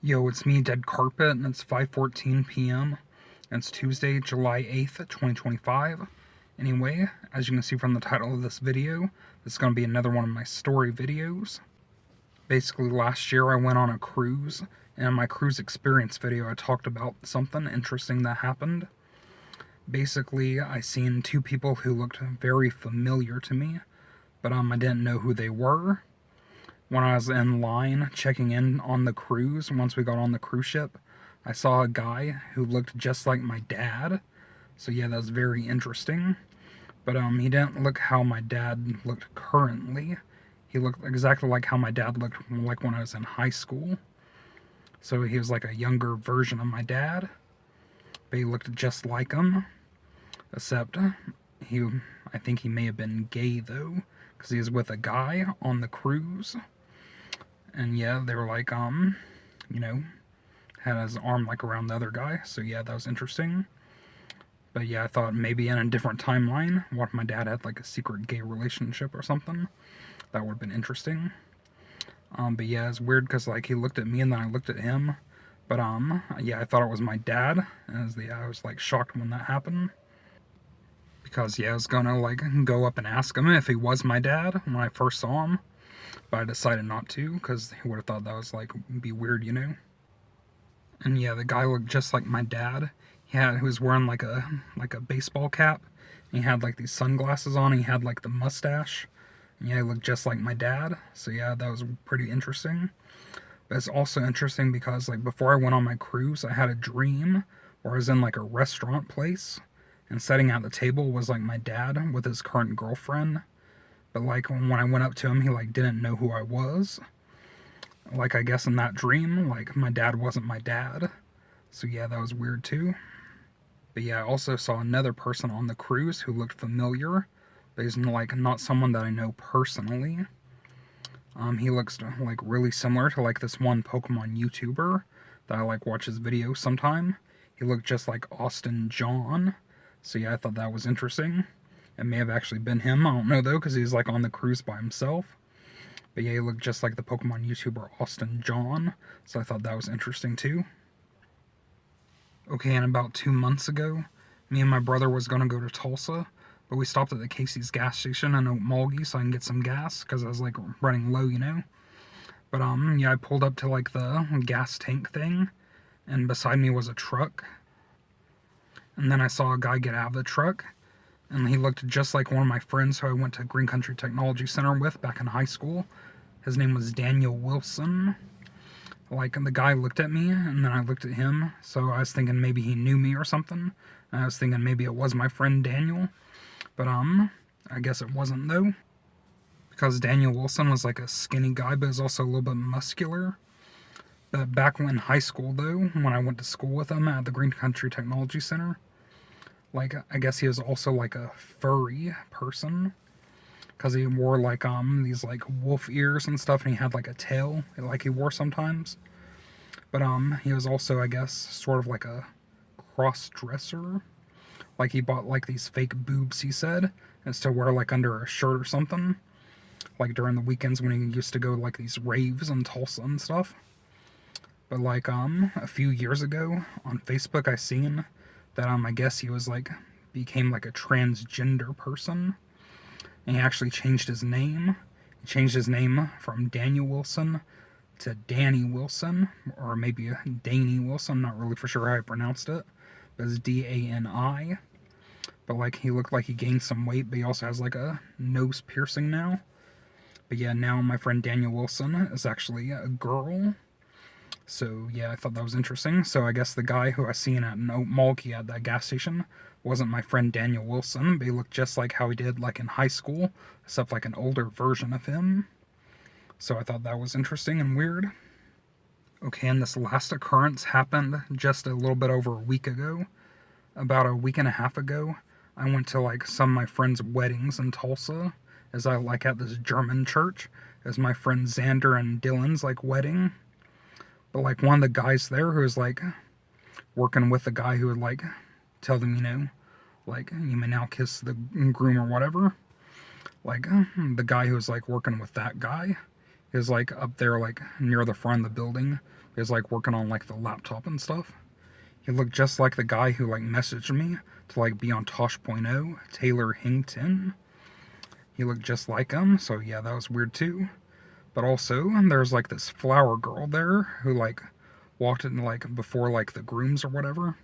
Yo, it's me, Dead Carpet, and it's 5:14 p.m. and it's Tuesday, July 8th, 2025. Anyway, as you can see from the title of this video, this is going to be another one of my story videos. Basically, last year I went on a cruise, and in my cruise experience video I talked about something interesting that happened. Basically, I seen two people who looked very familiar to me, but I didn't know who they were. When I was in line checking in on the cruise, once we got on the cruise ship, I saw a guy who looked just like my dad. So yeah, that was very interesting. But he didn't look how my dad looked currently. He looked exactly like how my dad looked like when I was in high school. So he was like a younger version of my dad. But he looked just like him. Except I think he may have been gay though, because he was with a guy on the cruise. And yeah, they were like, had his arm like around the other guy. So yeah, that was interesting. But yeah, I thought maybe in a different timeline, what if my dad had like a secret gay relationship or something? That would have been interesting. But yeah, it's weird because like he looked at me and then I looked at him. But yeah, I thought it was my dad. I was like shocked when that happened. Because yeah, I was gonna like go up and ask him if he was my dad when I first saw him. But I decided not to, because he would have thought that was, like, be weird, you know? And yeah, the guy looked just like my dad. He was wearing, like a baseball cap. And he had, like, these sunglasses on. He had, like, the mustache. And yeah, he looked just like my dad. So yeah, that was pretty interesting. But it's also interesting because, like, before I went on my cruise, I had a dream where I was in, like, a restaurant place. And sitting at the table was, like, my dad with his current girlfriend. But like when I went up to him, he like didn't know who I was. Like I guess in that dream, like my dad wasn't my dad. So yeah, that was weird too. But yeah, I also saw another person on the cruise who looked familiar. But he's like not someone that I know personally. He looks like really similar to like this one Pokemon YouTuber that I like watch his videos sometime. He looked just like Austin John. So yeah, I thought that was interesting. It may have actually been him. I don't know though, because he's like on the cruise by himself. But yeah, he looked just like the Pokemon YouTuber Austin John. So I thought that was interesting too. Okay, and about 2 months ago, me and my brother was going to go to Tulsa. But we stopped at the Casey's gas station in Okmulgee so I can get some gas. Because I was like running low, you know. But yeah, I pulled up to like the gas tank thing. And beside me was a truck. And then I saw a guy get out of the truck. And he looked just like one of my friends who I went to Green Country Technology Center with back in high school. His name was Daniel Wilson. Like, the guy looked at me, and then I looked at him, so I was thinking maybe he knew me or something. And I was thinking maybe it was my friend Daniel. But, I guess it wasn't, though. Because Daniel Wilson was like a skinny guy, but was also a little bit muscular. But back when in high school, though, when I went to school with him at the Green Country Technology Center, like, I guess he was also, like, a furry person. Because he wore, like, these, like, wolf ears and stuff, and he had, like, a tail, like he wore sometimes. But, he was also, I guess, sort of like a cross-dresser. Like, he bought, like, these fake boobs, he said, and to wear, like, under a shirt or something. Like, during the weekends when he used to go, like, these raves in Tulsa and stuff. But, like, a few years ago, on Facebook, I seen that I guess he was like became like a transgender person, and he actually changed his name. He changed his name from Daniel Wilson to Danny Wilson, or maybe Danny Wilson. I'm not really for sure how I pronounced it, but it's D-A-N-I. But like he looked like he gained some weight, but he also has like a nose piercing now. But yeah, now my friend Daniel Wilson is actually a girl. So yeah, I thought that was interesting. So I guess the guy who I seen at Okmulgee at that gas station wasn't my friend Daniel Wilson, but he looked just like how he did like in high school, except like an older version of him. So I thought that was interesting and weird. Okay, and this last occurrence happened just a little bit over a week ago. About a week and a half ago, I went to like some of my friends' weddings in Tulsa, as I like at this German church, as my friend Xander and Dylan's like wedding. But, like, one of the guys there who was, like, working with the guy who would, like, tell them, you know, like, you may now kiss the groom or whatever. Like, the guy who was, like, working with that guy, He was like up there, like near the front of the building. He was like working on like the laptop and stuff. He looked just like the guy who like messaged me to like be on Tosh.0, Taylor Hington. He looked just like him, so yeah, that was weird too. But also, there's like this flower girl there who like walked in like before like the grooms or whatever.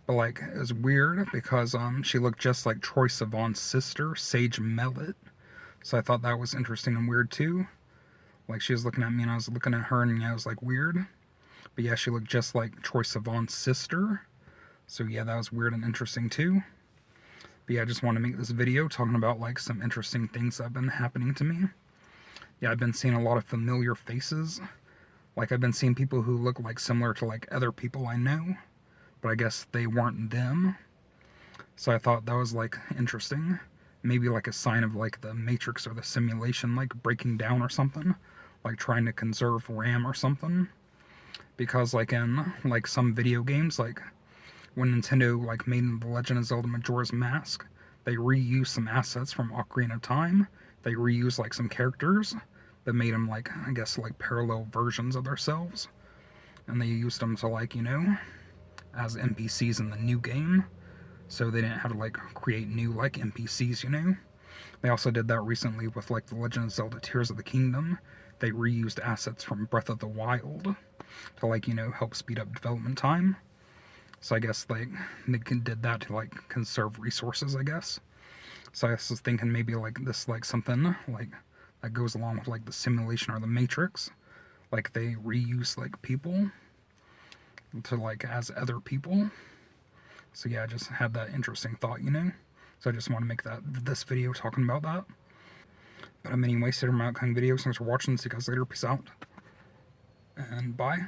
But like it was weird because she looked just like Troye Sivan's sister, Sage Mellet. So I thought that was interesting and weird too. Like she was looking at me and I was looking at her and yeah, it was like weird. But yeah, she looked just like Troye Sivan's sister. So yeah, that was weird and interesting too. But yeah, I just want to make this video talking about like some interesting things that have been happening to me. Yeah, I've been seeing a lot of familiar faces. Like I've been seeing people who look like similar to like other people I know, but I guess they weren't them. So I thought that was like interesting. Maybe like a sign of like the Matrix or the simulation like breaking down or something. Like trying to conserve RAM or something. Because like in like some video games, like when Nintendo like made The Legend of Zelda Majora's Mask, they reused some assets from Ocarina of Time. They reused like some characters, but made them like, I guess, like parallel versions of themselves. And they used them to like, you know, as NPCs in the new game. So they didn't have to like create new like NPCs, you know. They also did that recently with like The Legend of Zelda Tears of the Kingdom. They reused assets from Breath of the Wild to like, you know, help speed up development time. So I guess like they did that to like conserve resources, I guess. So I was thinking maybe like this like something like that goes along with like the simulation or the Matrix. Like they reuse like people to like as other people. So yeah, I just had that interesting thought, you know. So I just want to make this video talking about that. But anyway, so my upcoming videos. Thanks for watching. See you guys later. Peace out. And bye.